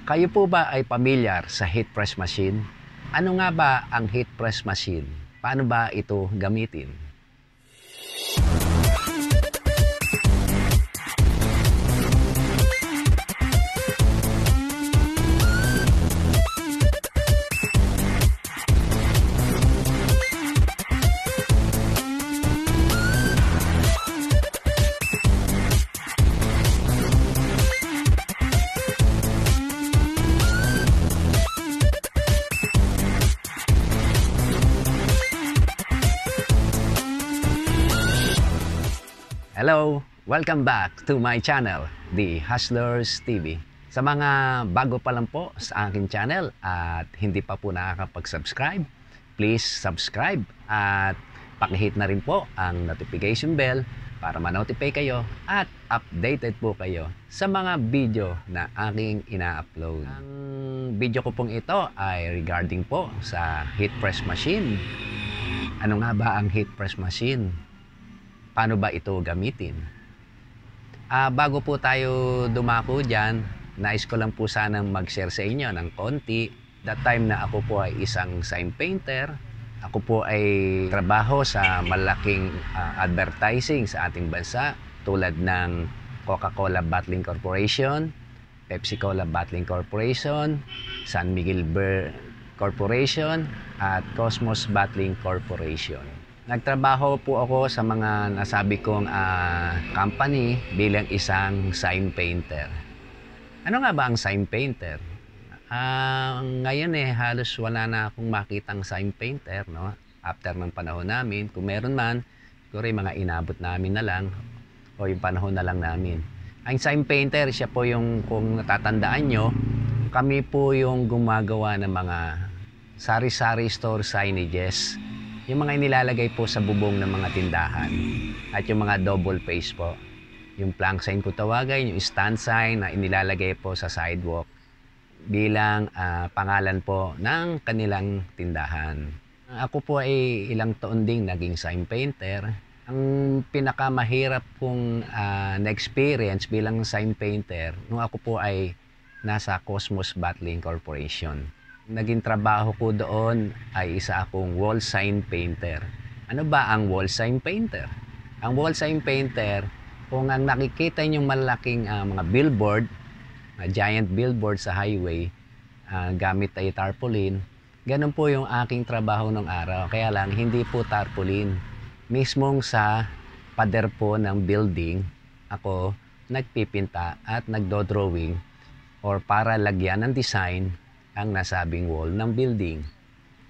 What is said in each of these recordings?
Kayo po ba ay pamilyar sa heat press machine? Ano nga ba ang heat press machine? Paano ba ito gamitin? Hello! Welcome back to my channel, The Hustlers TV. Sa mga bago pa lang po sa aking channel at hindi pa po nakakapag-subscribe, please subscribe at pakihit na rin po ang notification bell para ma-notify kayo at updated po kayo sa mga video na aking ina-upload. Ang video ko pong ito ay regarding po sa heat press machine. Ano nga ba ang heat press machine? Paano ba ito gamitin? Bago po tayo dumako dyan, nais ko lang po sanang mag-share sa inyo ng konti. That time na ako po ay isang sign painter. Ako po ay trabaho sa malaking advertising sa ating bansa tulad ng Coca-Cola Bottling Corporation, Pepsi-Cola Bottling Corporation, San Miguel Beer Corporation, at Cosmos Bottling Corporation. Nagtrabaho po ako sa mga nasabi kong company bilang isang sign painter. Ano nga ba ang sign painter? Ngayon halos wala na akong makitang sign painter, no? After ng panahon namin, kung meron man, siguro yung mga inabot namin na lang o yung panahon na lang namin. Ang sign painter, siya po yung, kung natatandaan nyo, kami po yung gumagawa ng mga sari-sari store signages. Yung mga inilalagay po sa bubong ng mga tindahan at yung mga double face po. Yung plank sign kung tawagin, yung stand sign na inilalagay po sa sidewalk bilang pangalan po ng kanilang tindahan. Ako po ay ilang taon ding naging sign painter. Ang pinakamahirap kong na-experience bilang sign painter nung ako po ay nasa Cosmos Bottling Corporation. Naging trabaho ko doon ay isa akong wall sign painter. Ano ba ang wall sign painter? Ang wall sign painter, kung ang nakikita niyong malaking mga billboard, giant billboard sa highway, gamit ay tarpaulin, ganun po yung aking trabaho nung araw. Kaya lang, hindi po tarpaulin. Mismong sa pader po ng building, ako nagpipinta at nagdo-drawing or para lagyan ng design ang nasabing wall ng building.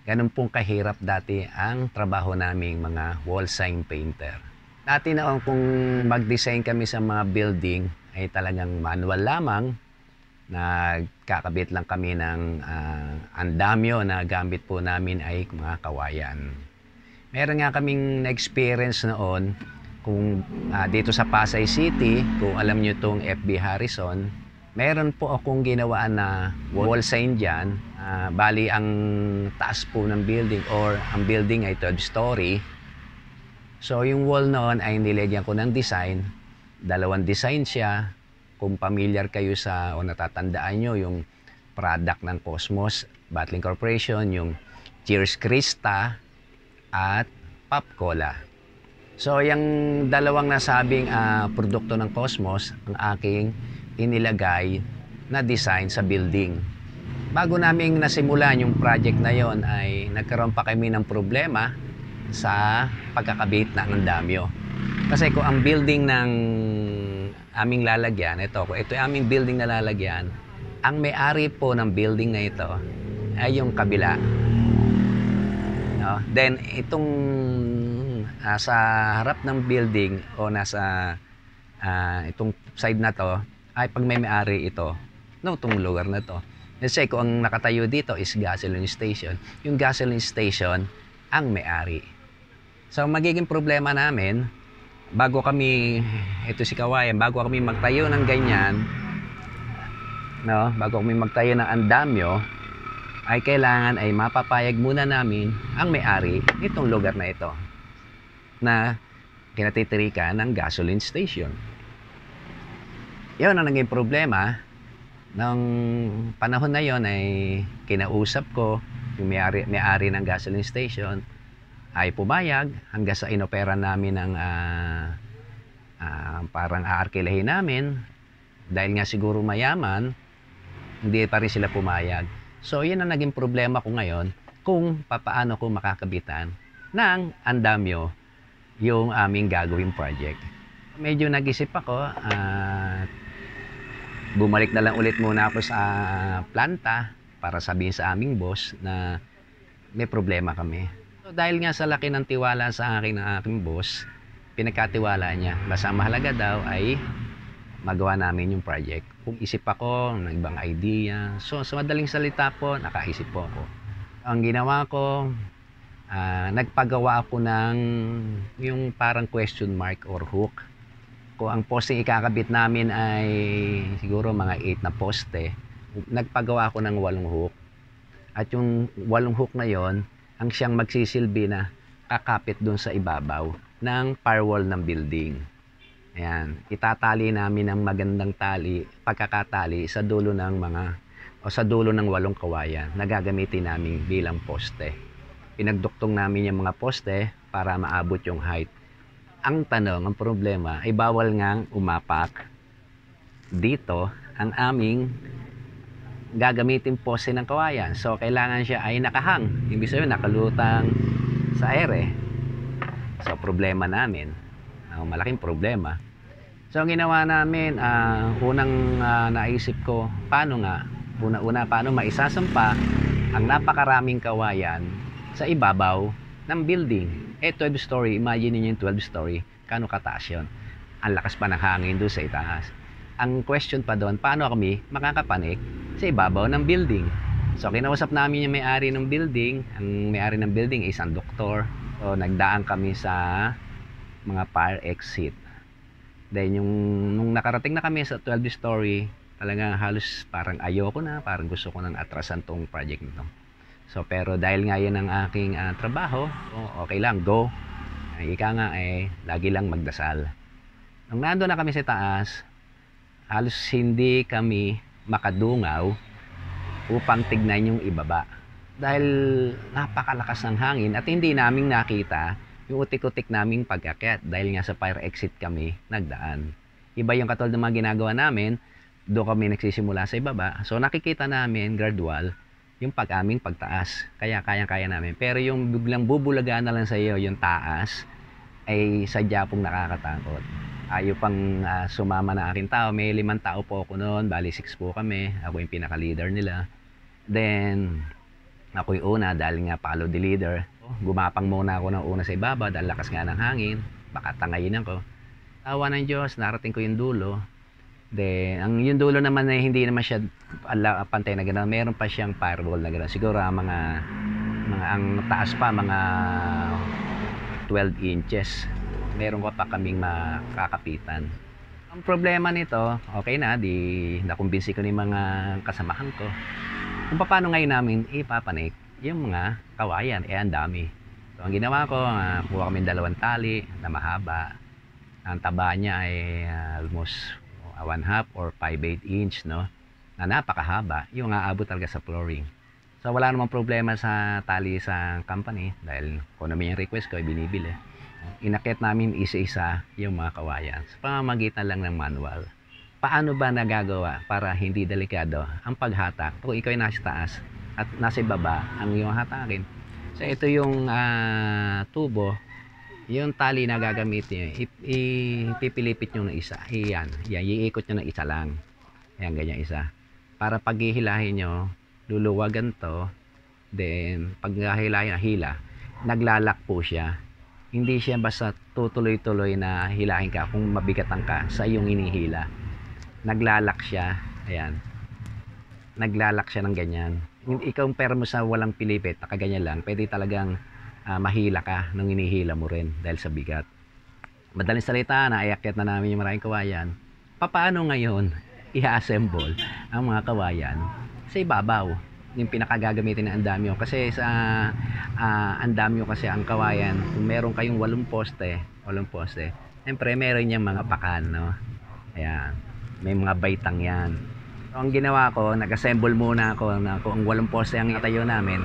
Ganun pong kahirap dati ang trabaho naming mga wall sign painter. Dati na kung mag-design kami sa mga building ay talagang manual lamang. Nagkakabit lang kami ng andamyo na gamit po namin ay mga kawayan. Meron nga kaming na-experience noon kung dito sa Pasay City, kung alam nyo itong FB Harrison, meron po akong ginawaan na wall sign dyan. Bali, ang taas po ng building or ang building ay 12 story. So, yung wall noon ay nilagyan ko ng design. Dalawang design siya. Kung familiar kayo sa o natatandaan nyo yung product ng Cosmos Bottling Corporation, yung Cheers Krista at Pop Cola. So, yung dalawang nasabing produkto ng Cosmos, ang aking inilagay na design sa building. Bago naming nasimulan yung project na yon ay nagkaroon pa kami ng problema sa pagkakabit ng andamyo. Kasi kung ang building ng aming lalagyan, ito yung aming building na lalagyan, ang may-ari po ng building na ito ay yung kabila. No? Then itong sa harap ng building o nasa itong side na to, ay pag may may-ari ito, no, itong lugar na to. Let's say, kung ang nakatayo dito is gasoline station, yung gasoline station ang may-ari. So, magiging problema namin, bago kami, ito si Kawayan, bago kami magtayo ng ganyan, no, bago kami magtayo ng andamyo, ay kailangan ay mapapayag muna namin ang may-ari nitong lugar na ito na kinatitirikan ng gasoline station. Yun ang naging problema Nung panahon na yon ay kinausap ko yung may-ari ng gasoline station, ay pumayag hanggang sa inopera namin ng parang aarkilahin namin. Dahil nga siguro mayaman, hindi pa rin sila pumayag. So yun ang naging problema ko ngayon kung papaano ko makakabitan ng andamyo yung aming gagawing project. Medyo nag-isip ako at bumalik na lang ulit muna ako sa planta para sabihin sa aming boss na may problema kami. So, dahil nga sa laki ng tiwala sa akin ng aking boss, pinagkatiwala niya. Basta mahalaga daw ay magawa namin yung project. Kung isip ako ng ibang idea, so sa madaling salita po, nakaisip po ako. Ang ginawa ko, nagpagawa ako ng yung parang question mark or hook. Kung ang poste ikakabit namin ay siguro mga 8 na poste, nagpagawa ako ng 8 hook. At yung 8 hook na yon, ang siyang magsisilbi na kakapit doon sa ibabaw ng firewall ng building. Ayan, itatali namin ng magandang tali, pagkakatali sa dulo ng sa dulo ng 8 kawayan na gagamitin namin bilang poste. Pinagduktong namin yung mga poste para maabot yung height. Ang tanong, ang problema ay bawal ngang umapak dito ang aming gagamitin poste ng kawayan. So kailangan siya ay nakahang, ibig sabihin nakalutang sa ere. So problema namin, malaking problema. So ang ginawa namin, unang naisip ko, paano maisasampa ang napakaraming kawayan sa ibabaw ng building. 12 story, imagine niyo yung 12 story, kano kataas yun. Ang lakas pa ng hangin doon sa itaas. Ang question pa doon, paano kami makakapanik sa ibabaw ng building? So kinausap namin yung may-ari ng building. Ang may-ari ng building ay isang doktor. So nagdaan kami sa mga fire exit. Then nung nakarating na kami sa 12 story, talagang halos parang ayoko na, parang gusto ko nang atrasan tong project nito. So pero dahil nga yan ang aking trabaho, okay lang, go. Ika nga lagi lang magdasal. Nung nando na kami sa taas, halos hindi kami makadungaw upang tignan yung ibaba. Dahil napakalakas ng hangin at hindi namin nakita yung utik-utik naming pagkakyat dahil nga sa fire exit kami nagdaan. Iba yung katulad ng mga ginagawa namin, doon kami nagsisimula sa ibaba. So nakikita namin gradual yung aming pagtaas. Kaya kayang-kaya namin. Pero yung biglang bubulagaan na lang sa iyo yung taas ay sadya pong nakakatakot. Ayaw pang sumama na aking tao. May 5 tao po ako noon. Bali 6 po kami. Ako yung pinaka-leader nila. Then ako yung una dahil nga follow the leader. Gumapang muna ako ng una sa ibaba dahil lakas nga ng hangin. Baka tangayin ako. Tawa ng Diyos, narating ko yung dulo. Then, yung dulo naman ay hindi naman siya pantay na gano'n. Meron pa siyang firewall na gano'n. Siguro ang taas pa, mga 12 inches. Meron pa kaming makakapitan. Ang problema nito, okay na, nakumbinsi ko ni mga kasamahan ko. Kung paano ngayon namin ipapanik yung mga kawayan, ang dami. So, ang ginawa ko, kuha kami 2 tali na mahaba. Ang taba niya ay almost 1/2 or 5/8 inch, no? Na napakahaba, yung aabot talaga sa flooring. So wala namang problema sa tali sa company dahil kung naman yung request ko ay binibili. Inakit namin isa-isa yung mga kawayan sa pamamagitan lang ng manual. Paano ba nagagawa para hindi delikado ang paghatak kung ikaw ay nasa taas at nasa baba ang iyong hatakin? So ito yung tubo. Yung tali na gagamitin, ipipilipit nyo ng isa. Yan, iikot nyo ng isa lang. Yan, ganyan isa. Para pag hihilahin nyo, luluwagan to. Then, pag hilahin, naglalak po siya. Hindi siya basta tutuloy-tuloy na hilahin ka kung mabigatan ka sa iyong inihila. Naglalak siya. Ayan. Naglalak siya ng ganyan. Ikaw pero mo sa walang pilipit, nakaganyan lang, pwede talagang mahila ka nung inihila mo rin dahil sa bigat. Madaling salita, naiakyat na namin yung maraming kawayan. Paano ngayon i-assemble ang mga kawayan sa ibabaw? Yung pinakagagamitin ng andamyo. Kasi sa andamyo kasi ang kawayan, kung meron kayong 8 poste, siyempre meron niyang mga pakan, no? Ayan. May mga baitang yan. So, ang ginawa ko, nag-assemble muna ako na kung ang 8 poste ang itayo namin.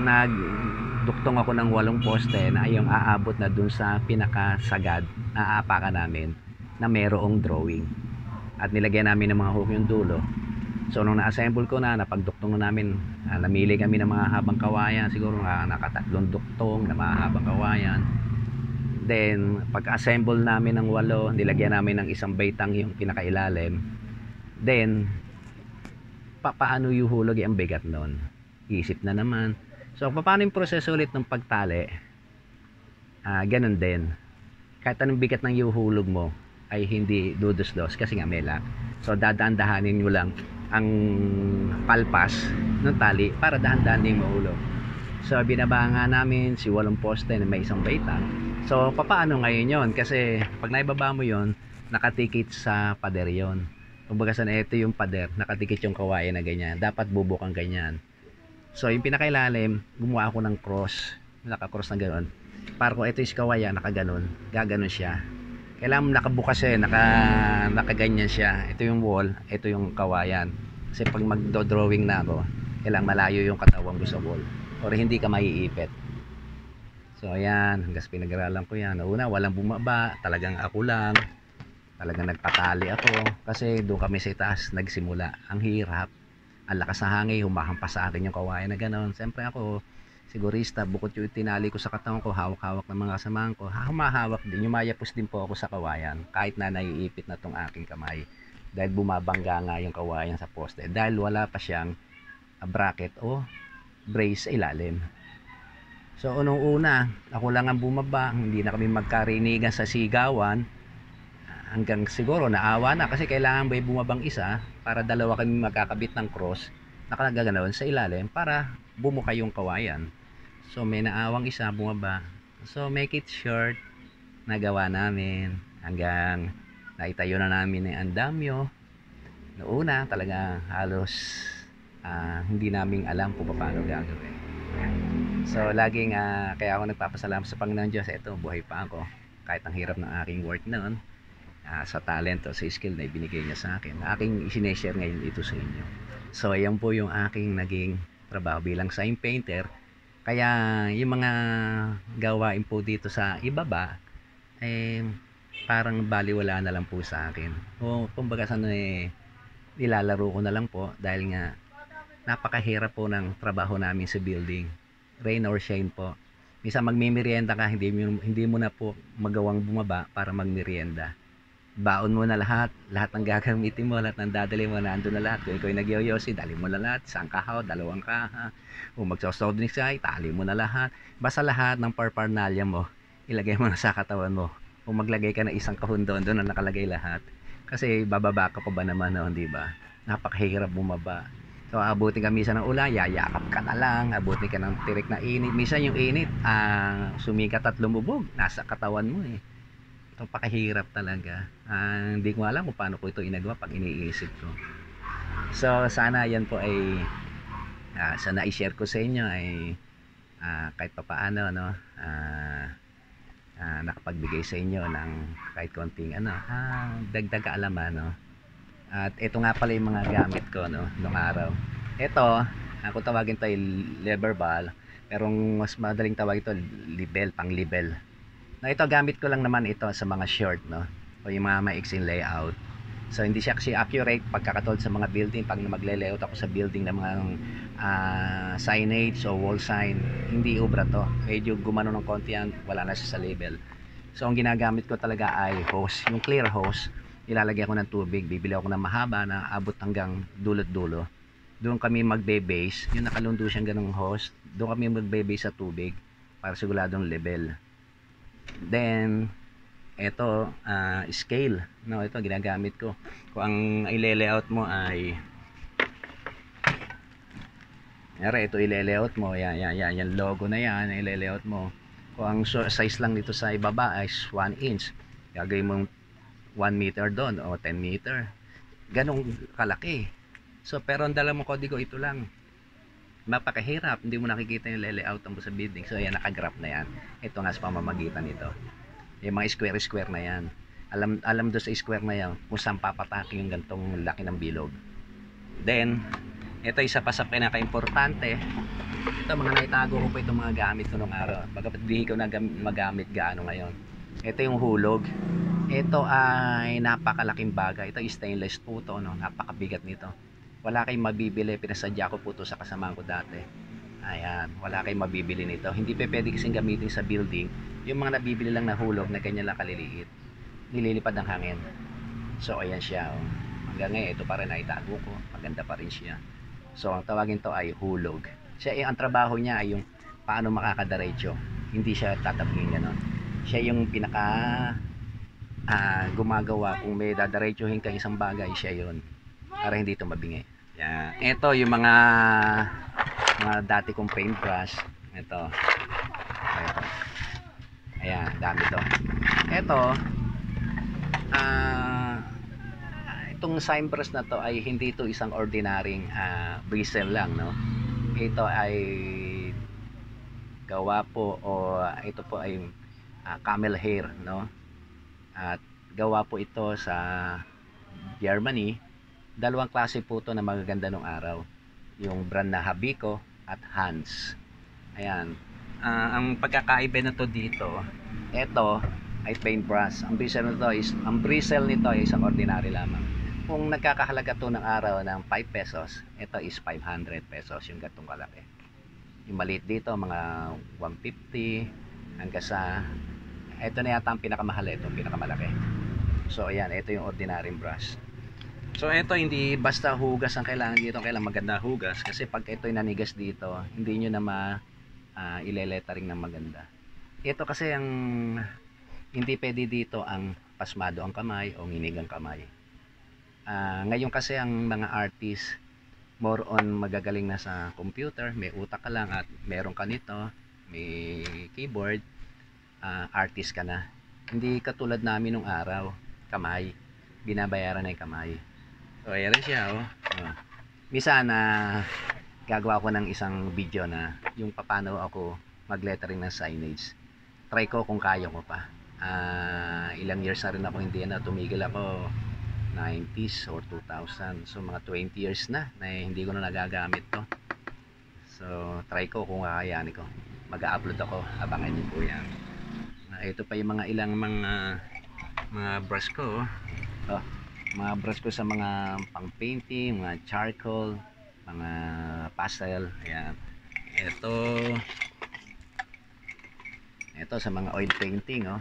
Nagduktong ako ng 8 poste na yung aabot na dun sa pinakasagad na aapakan namin na merong drawing. At nilagyan namin ng mga hook yung dulo. So nung na-assemble ko na, napagduktong na namin, namili kami ng mga habang kawayan, siguro nakatatlong duktong na mahabang kawayan. Then pag-assemble namin ng 8, nilagyan namin ng isang baitang yung pinakailalim. Then paano yuhulog ang bigat nun? Isip na naman. So paano yung proseso ulit ng pagtali? Ganun din. Kahit anong bigat ng yuhulog mo ay hindi dudusdos kasi nga may lock. So dadaan-dahanin nyo lang ang palpas ng tali para dahan-dahan din mahulog. So binaba nga namin si 8 poste na may isang baitang. So paano ngayon yon? Kasi pag naibaba mo yon, nakatikit sa pader yon. Kumbaga sa ito yung pader, nakatikit yung kawayan na ganyan. Dapat bubukang ganyan. So yung pinakailalim, gumawa ako ng cross. Naka-cross na gano'n. Para kung ito yung kawayan, nakaganon. Gaganon siya. Kailangan nakabukas siya, nakaganyan siya. Ito yung wall, ito yung kawayan. Kasi pag magdo-drawing na ako, kailangan malayo yung katawan ko sa wall. Or hindi ka maiipit. So ayan, hanggang pinag-aralan ko yan. Una, walang bumaba. Talagang ako lang. Talagang nagpatali ako kasi doon kami sa taas nagsimula. Ang hirap, ang lakas ng hangin, humahampas sa akin yung kawayan na gano'n. Siyempre ako, sigurista, bukod yung tinali ko sa katawan ko, hawak-hawak ng mga kasamahan ko, humahawak din, yumayapos din po ako sa kawayan kahit na naiipit na tong aking kamay dahil bumabangga nga yung kawayan sa poste dahil wala pa siyang bracket o brace sa ilalim. So unang una, ako lang ang bumaba, hindi na kami magkarinigan sa sigawan. Hanggang siguro naawa na kasi kailangan ba bumabang isa para dalawa kami magkakabit ng cross nakalagaganon sa ilalim para bumuka yung kawayan. So may naawang isa bumaba. So make it short, nagawa namin hanggang naitayo na namin ng andamyo. Noona talaga halos hindi namin alam kung paano gagawin. So laging kaya ako nagpapasalamat sa Panginoon Diyos. Ito, buhay pa ako kahit ang hirap ng aking work noon. Sa talent o sa skill na ibinigay niya sa akin, aking isineshare ngayon ito sa inyo. So ayan po yung aking naging trabaho bilang sign painter. Kaya yung mga gawain po dito sa ibaba parang baliwala na lang po sa akin. O kumbaga nilalaro ko na lang po dahil nga napakahirap po ng trabaho namin sa building. Rain or shine po. Minsan magmimerienda ka, hindi mo na po magawang bumaba para magmerienda. Baon mo na lahat ng gagamitin mo, lahat ng dadali mo, nandun na lahat. Kung ikaw yung nagyoyosi, dali mo na lahat, isang kahaw, 2 kaha. Kung magsosold drinks ka, tali mo na lahat. Basta lahat ng parparnalya mo, ilagay mo na sa katawan mo. Kung maglagay ka ng isang kahon doon na nakalagay lahat. Kasi bababa ka pa ba naman, no, di ba? Napakahirap bumaba. So abutin ka minsan ng ulan, yayakap ka na lang, abutin ka ng tirik na init. Minsan yung init, sumikat at lumubog, nasa katawan mo eh. Ito pakahirap talaga. Hindi ko alam kung paano ko ito inagawa pag iniisip ko. So sana yan po ay sana i-share ko sa inyo ay kahit papaano nakapagbigay sa inyo ng kahit konting dagdag kaalaman, no. At ito nga pala yung mga gamit ko, no, nung araw. Ito, kung tawagin ito ay lever ball, pero mas madaling tawag ito libel, pang libel. No, ito gamit ko lang naman ito sa mga short, no, o yung mga maiksing layout. So hindi siya kasi accurate pagkakatulad sa mga building. Pag magle-layout ako sa building ng mga signage o wall sign, hindi ubra to. Medyo gumano ng konti yan, wala na siya sa label. So ang ginagamit ko talaga ay hose, yung clear hose. Ilalagay ako ng tubig, bibili ako ng mahaba na abot hanggang dulot-dulo. Doon kami magbe-base, yung nakalundo siyang ganung hose, doon kami magbe-base sa tubig para siguradong level. Then ito scale, no, ito ginagamit ko. Kung ang i-layout mo ay ito i-layout mo, yan logo na yan, i-layout mo. Kung ang size lang dito sa ibaba ay 1 inch, gagawin mong 1 meter doon o 10 meter, ganong kalaki. So pero ang dala mo kodigo ito lang, mapakahirap, hindi mo nakikita yung layout mo sa building. So yan, nakagraph na yan. Ito nga sa pamamagitan nito, yung mga square na yan. Alam doon sa square na yan kung saan papatake yung gantong laki ng bilog. Then, ito isa pa sa pinaka-importante. Ito, mga naitago ko po itong mga gamit ko nung araw. Bagamat di ko na magamit gaano ngayon. Ito yung hulog. Ito ay napakalaking bagay. Ito stainless po to, no? Napakabigat nito. Wala kayong mabibili. Pinasadya ko po to sa kasamahan ko dati. Ayan, wala kayong mabibili nito. Hindi pa pwede kasing gamitin sa building. Yung mga nabibili lang na hulog na ganyan lang kaliliit. Nililipad ng hangin. So, ayan siya. Oh. Hanggang ngayon, ito pa rin naitago ko. Maganda pa rin siya. So, ang tawagin to ay hulog. Siya, ang trabaho niya ay yung paano makakadiretso. Hindi siya tatabingin gano'n. Siya yung pinaka gumagawa kung may dadiretsuhin kang isang bagay, siya yun. Para hindi ito mabingi. Yan. Ito yung mga dati kong paintbrush. Ito. Ayan, dami to. Ito, itong Cimbrus na to ay hindi ito isang ordinaryong bristle lang, no? Ito ay gawa po o ito po ay camel hair, no? At gawa po ito sa Germany. Dalawang klase po ito na magaganda nung araw. Yung brand na Habico at Hans. Ayan. Ang pagkakaiba na to dito, ito ay paintbrush. Ang bristle nito ay isang ordinary lamang. Kung nagkakahalaga to ng araw ng 5 pesos, ito is 500 pesos yung gatong kalaki. Yung maliit dito, mga 150 hanggang sa, ito na yata ang pinakamahal, ito ang pinakamalaki. So ayan, ito yung ordinary brush. So ito, hindi basta hugas ang kailangan dito, kailangan maganda hugas. Kasi pag ito yung nanigas dito, hindi nyo na ilelettering ng maganda. Ito kasi ang hindi pwede dito ang pasmado ang kamay o nginig ang kamay. Ngayon kasi ang mga artist more on magagaling na sa computer, may utak ka lang at meron ka nito, may keyboard, artist ka na. Hindi katulad namin nung araw, kamay, binabayaran na yung kamay. So ayan siya, oh. Misa na gagawa ko ng isang video na yung paano ako mag-lettering ng signage. Try ko kung kaya ko pa. Ilang years na rin ako hindi na tumigil ako, 90s or 2000. So mga 20 years na hindi ko na nagagamit to. So try ko kung kakayanin ko. Mag-upload ako, abangan niyo po yan. Ito pa yung mga ilang mga brush ko. Mga brush ko sa mga pang painting, mga charcoal, mga pastel. Ayan. Ito sa mga oil painting, oh.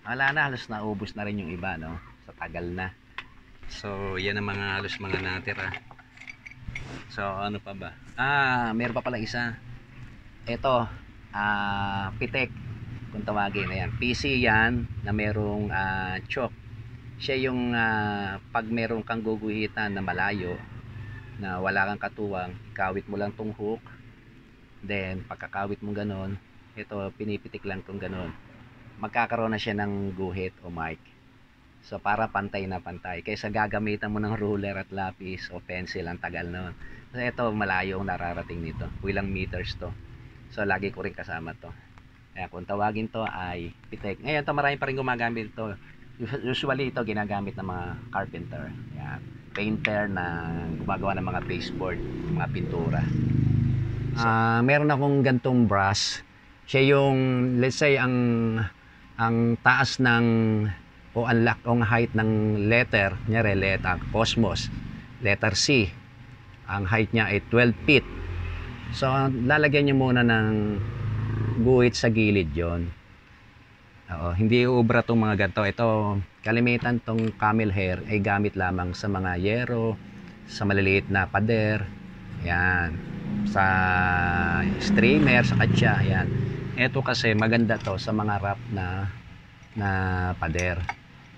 Wala na, halos naubos na rin yung iba, no? Sa tagal na. So, yan ang mga halos mga natira. So, ano pa ba? Meron pa pala isa. Ito, pitek, kung tawagin. Ayan, PC yan na merong chalk. Siya yung pag meron kang guguhitan na malayo, na wala kang katuwang, ikawit mo lang tong hook. Then, pagkakawit mo ganon, ito, pinipitik lang tong ganon. Magkakaroon na siya ng guhit o mic. So para pantay na pantay. Kaysa gagamitan mo ng ruler at lapis o pencil, ang tagal noon. So ito, malayo ang nararating nito. Ilang meters to. So lagi ko rin kasama to. Kaya kung tawagin to ay pitek. Ngayon to, marami pa rin gumagamit to. Usually ito ginagamit ng mga carpenter. Yan. Painter na gumagawa ng mga baseboard, mga pintura. So, meron akong gantong brush. Siya yung, let's say, ang taas ng o ang height ng letter, nyari letter Cosmos, letter C, ang height niya ay 12 feet. So lalagyan niyo muna ng guhit sa gilid yon. Hindi uubra tong mga ganito. Ito, kalimitan tong camel hair ay gamit lamang sa mga yero, sa maliliit na pader, yan, sa streamer, sa katsa, yan. Ito kasi maganda to sa mga wrap na pader.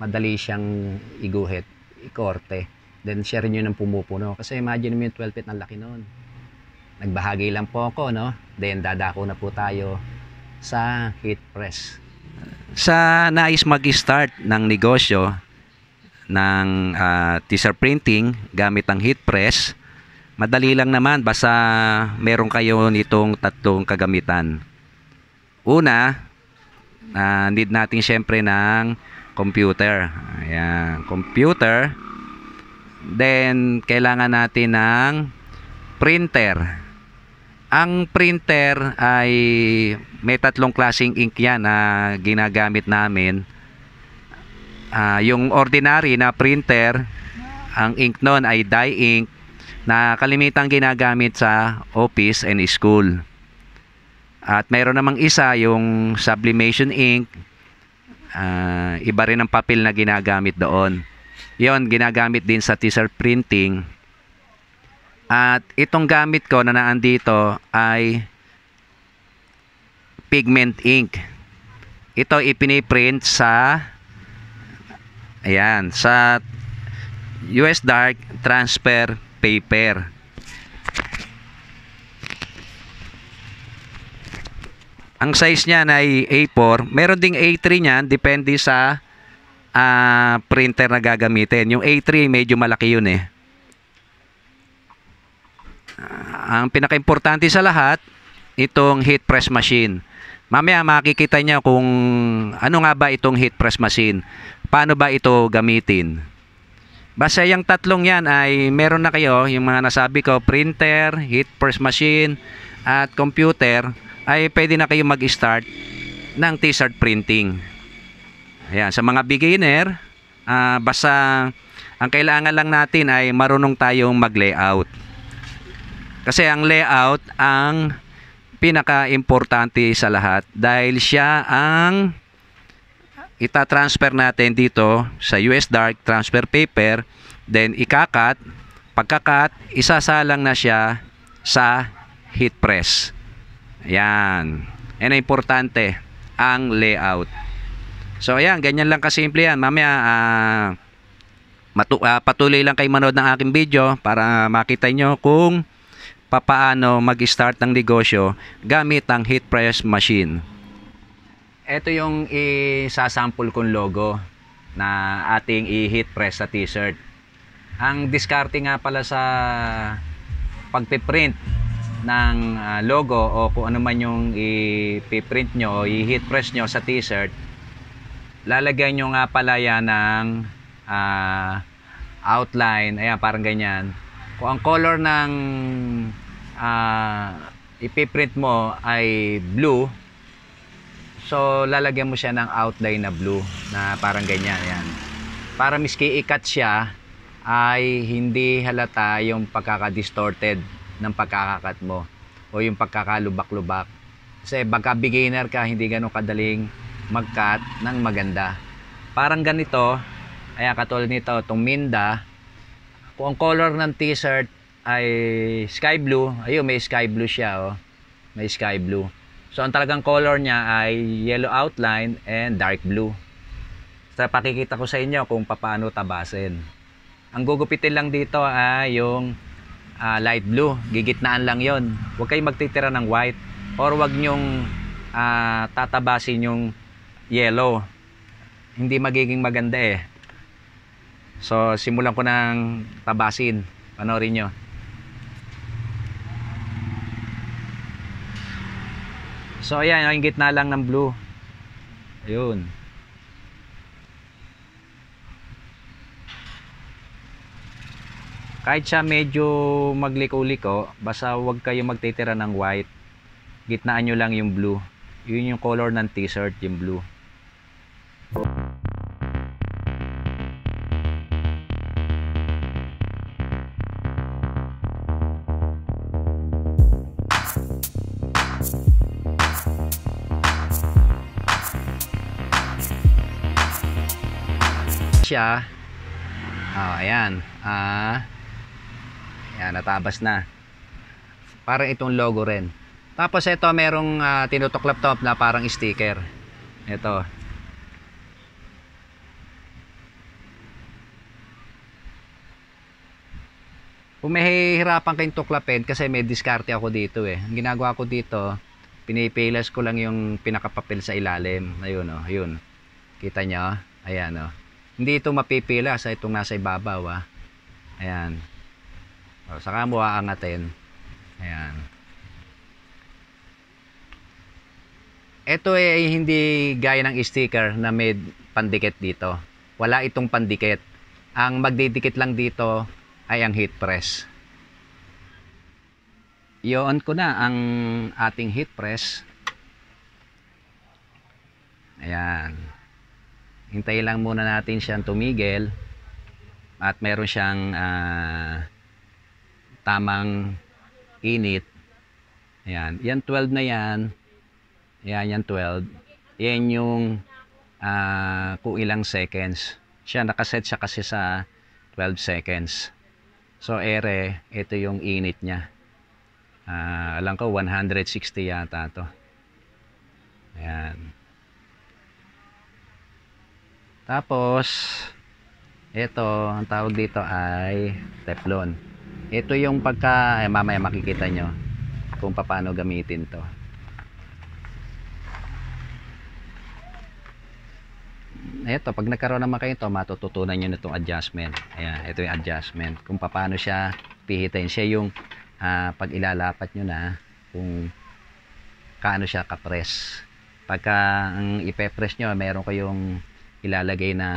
Madali siyang iguhit, ikorte. Then siya rin yun ang pumupuno. Kasi imagine mo yung 12 feet, ang laki nun. Nagbahagi lang po ako, no? Then dadako na po tayo sa heat press. Sa nais mag-start ng negosyo ng t-shirt printing gamit ang heat press, madali lang naman basta meron kayo nitong tatlong kagamitan. Una, need natin syempre ng computer. Ayan, computer. Then kailangan natin ng printer. Ang printer ay may tatlong klaseng ink yan na ginagamit namin. Yung ordinary na printer, ang ink nun ay dye ink na kalimitang ginagamit sa office and school. At mayroon namang isa, yung sublimation ink, iba rin ang papel na ginagamit doon. Yon, ginagamit din sa t-shirt printing. At itong gamit ko na naandito ay pigment ink. Ito ipiniprint sa sa US Dark Transfer Paper. Ang size niya ay A4. Meron ding A3 niyan, depende sa printer na gagamitin. Yung A3 medyo malaki yun eh. Ang pinaka-importante sa lahat, itong heat press machine. Mamaya makikita niya kung ano nga ba itong heat press machine. Paano ba ito gamitin? Basta yung tatlong yan ay meron na kayo, yung mga nasabi ko, printer, heat press machine, at computer, ay pwede na kayo mag-start ng t-shirt printing. Ayan, sa mga beginner, basta ang kailangan lang natin ay marunong tayong mag-layout. Kasi ang layout ang pinaka-importante sa lahat dahil siya ang itatransfer natin dito sa US Dark Transfer Paper, then ikakat, pagkakat, isasalang na siya sa heat press. Ayan. Yan ang importante, ang layout. So ayan, ganyan lang kasimple yan. Mamaya patuloy lang kayo manood ng aking video para makita nyo kung papaano mag-start ng negosyo gamit ang heat press machine. Ito yung isasample kong logo na ating i-heat press sa t-shirt. Ang diskarte nga pala sa pagpiprint ng logo o kung ano man yung i-print nyo o i-heat press nyo sa t-shirt, lalagyan nyo nga pala yan ng outline, ayan, parang ganyan. Kung ang color ng ipiprint mo ay blue, so lalagyan mo siya ng outline na blue na parang ganyan, yan. Para miski i-cut siya ay hindi halata yung pagkaka-distorted ng pagkakakat mo o yung pagkakalubak-lubak. Kasi baka beginner ka, hindi ganun kadaling mag-cut ng maganda. Parang ganito, ayan, katulad nito, itong Minda. Kung ang color ng t-shirt ay sky blue, ayun, may sky blue siya, oh. May sky blue. So ang talagang color niya ay yellow outline and dark blue. So pakikita ko sa inyo kung paano tabasin. Ang gugupitin lang dito ay yung light blue, gigitnaan lang yon. Huwag kayong magtitira ng white or huwag nyong tatabasin yung yellow. Hindi magiging maganda eh. So simulan ko ng tabasin. Panoorin nyo. So ayan, yung gitna lang ng blue. Ayun. Kahit siya medyo magliko-liko, basta huwag kayo magtitira ng white. Gitnaan nyo lang yung blue. Yun yung color ng t-shirt, yung blue. Siya. Ayan. Ayan, natabas na. Parang itong logo rin. Tapos ito merong tinutuklap-top na parang sticker. Ito. Kung may hihirapan kayong tuklapin kasi may diskarte ako dito eh. Ang ginagawa ko dito, pinipilas ko lang yung pinakapapel sa ilalim. Ayun oh, ayun. Kita nyo? Ayan oh. Hindi ito mapipila sa itong nasa ibabaw ah. Ayan. O, saka mo aangatin. Ayan. Ito ay hindi gaya ng sticker na may pandikit dito. Wala itong pandikit. Ang magdidikit lang dito ay ang heat press. I-on ko na ang ating heat press. Ayan. Hintayin lang muna natin siyang tumigil at meron siyang tamang init. Ayan. Yan 12 na yan. Ayan, yan 12. Yan yung kung ilang seconds. Nakaset siya kasi sa 12 seconds. So, ere, ito yung init niya. Alam ko, 160 yata to. Ayan. Tapos, ito, ang tawag dito ay Teflon. Ito yung mamaya makikita nyo kung paano gamitin to. Ito, pag nagkaroon naman kayo ito, matututunan nyo na itong adjustment. Ayan, ito yung adjustment. Kung paano siya pihitin. Siya yung pag ilalapat nyo na kung kaano siya kapress. Pagka ang ipe-press nyo, meron kayong ilalagay na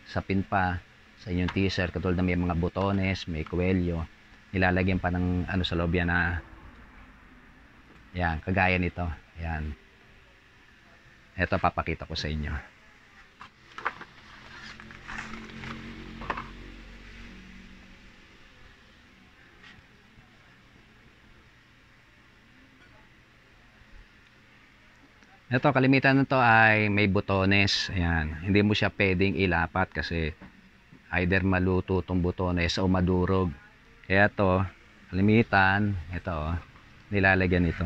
sa pin pa sa inyong teaser. Katulad na may mga botones, may kuwelyo. Ilalagyan pa ng ano sa loob yan na yan, kagaya nito. Yan. Ito, papakita ko sa inyo. Ito, kalimitan nito ay may botones. Ayan. Hindi mo siya pwedeng ilapat kasi either maluto itong botones o madurog. Kaya ito, kalimitan, ito, nilalagyan ito.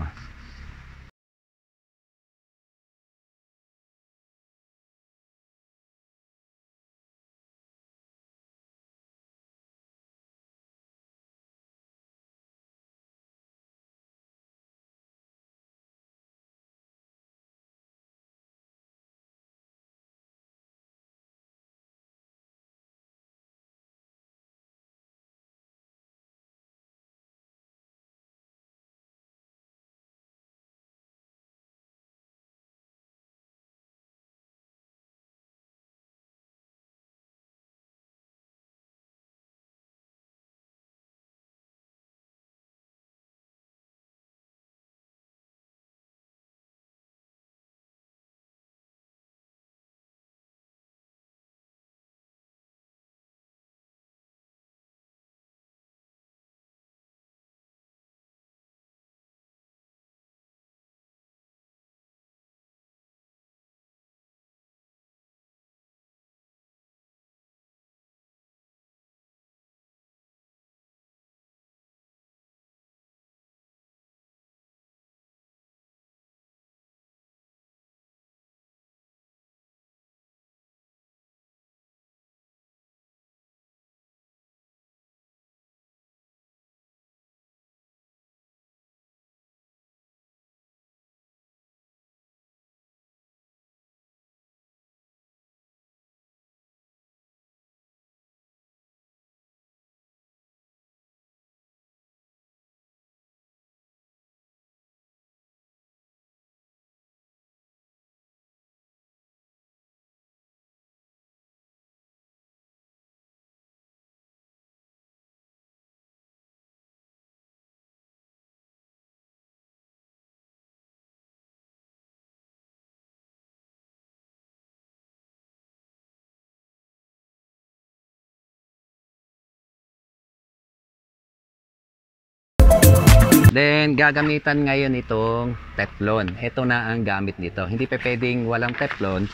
Then, gagamitan ngayon itong Teflon. Ito na ang gamit nito. Hindi pa pwedeng walang Teflon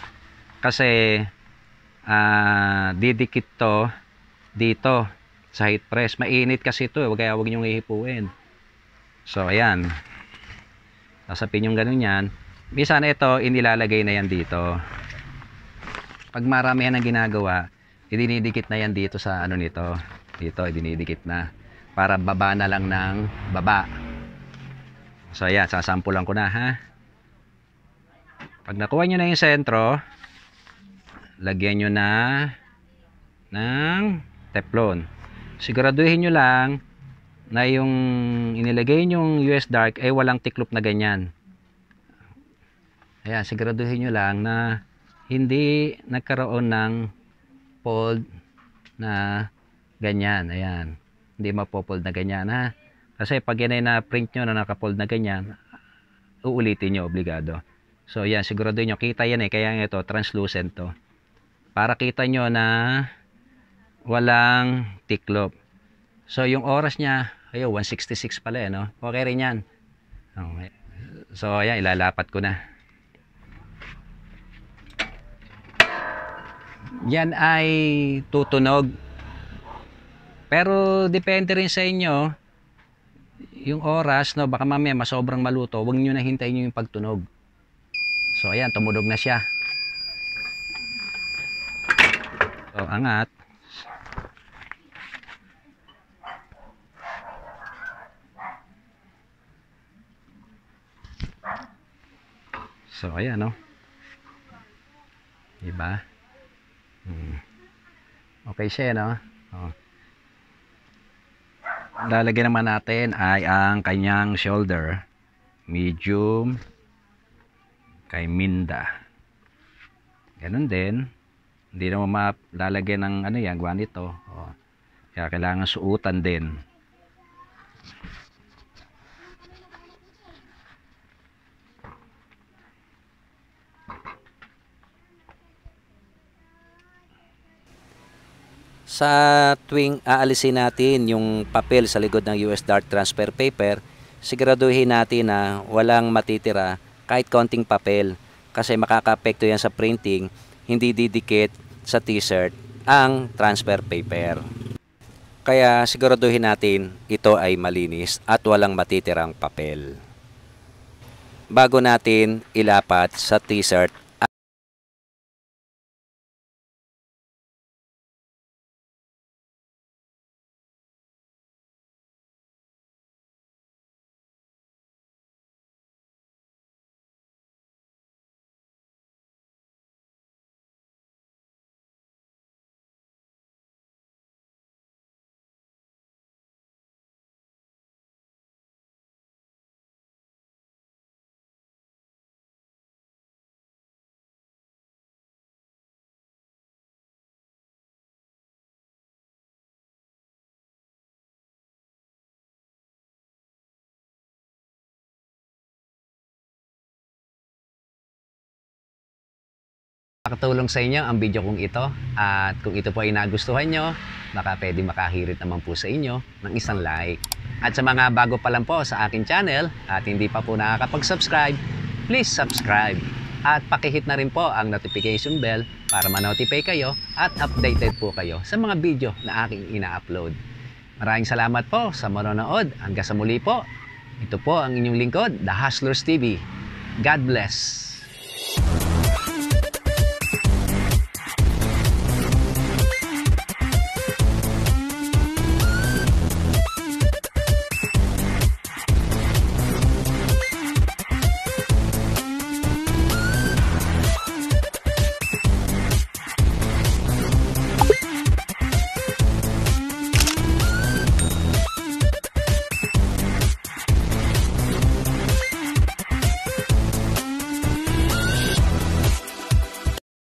kasi didikit to dito sa heat press. Mainit kasi ito, kaya huwag niyong ihipuin. So, ayan. Sasapin yung ganun yan. Minsan ito, inilalagay na yan dito. Pag maramihan ang ginagawa, idinidikit na yan dito sa ano nito. Dito, idinidikit na. Para baba na lang ng baba. So ayan, sasampulan ko na ha. Pag nakuha nyo na yung sentro, lagyan nyo na ng Teflon. Siguraduhin nyo lang na yung inilagay nyong US Dark ay walang tiklop na ganyan. Ayan, siguraduhin nyo lang na hindi nagkaroon ng fold na ganyan. Ayan. Hindi mapofold na ganyan, ha. Kasi pag yan ay na-print nyo na nakafold na ganyan, uulitin nyo, obligado. So yan, sigurado nyo, kita yan kaya ito, translucent to. Para kita nyo na walang tiklop. So yung oras niya, 1:66 pala no? Okay rin yan. Okay. So ayan, ilalapat ko na. Yan ay tutunog. Pero depende rin sa inyo yung oras, no? Baka mamaya masobrang maluto, huwag nyo na hintayin yung pagtunog. So ayan, tumunog na siya. So angat. So ayan, no? Diba? Okay siya, no? Oh. Lalagyan naman natin ay ang kanyang shoulder. Medium kay Minda. Ganun din. Hindi naman malalagyan ng ano yan, gawa nito. Oh. Kaya kailangan suutan din. Sa tuwing aalisin natin yung papel sa likod ng US Dart transfer paper, siguraduhin natin na walang matitira kahit konting papel kasi makaka-apekto yan sa printing, hindi didikit sa t-shirt ang transfer paper. Kaya siguraduhin natin ito ay malinis at walang matitirang papel bago natin ilapat sa t-shirt. Makatulong sa inyo ang video kong ito at kung ito po ay nagustuhan nyo, baka pwede makahirit naman po sa inyo ng isang like. At sa mga bago pa lang po sa akin channel at hindi pa po nakakapag-subscribe, please subscribe at pakihit na rin po ang notification bell para ma-notify kayo at updated po kayo sa mga video na aking ina-upload. Maraming salamat po sa manonood. Hanggang sa muli po, ito po ang inyong lingkod, The Hustlers TV. God bless!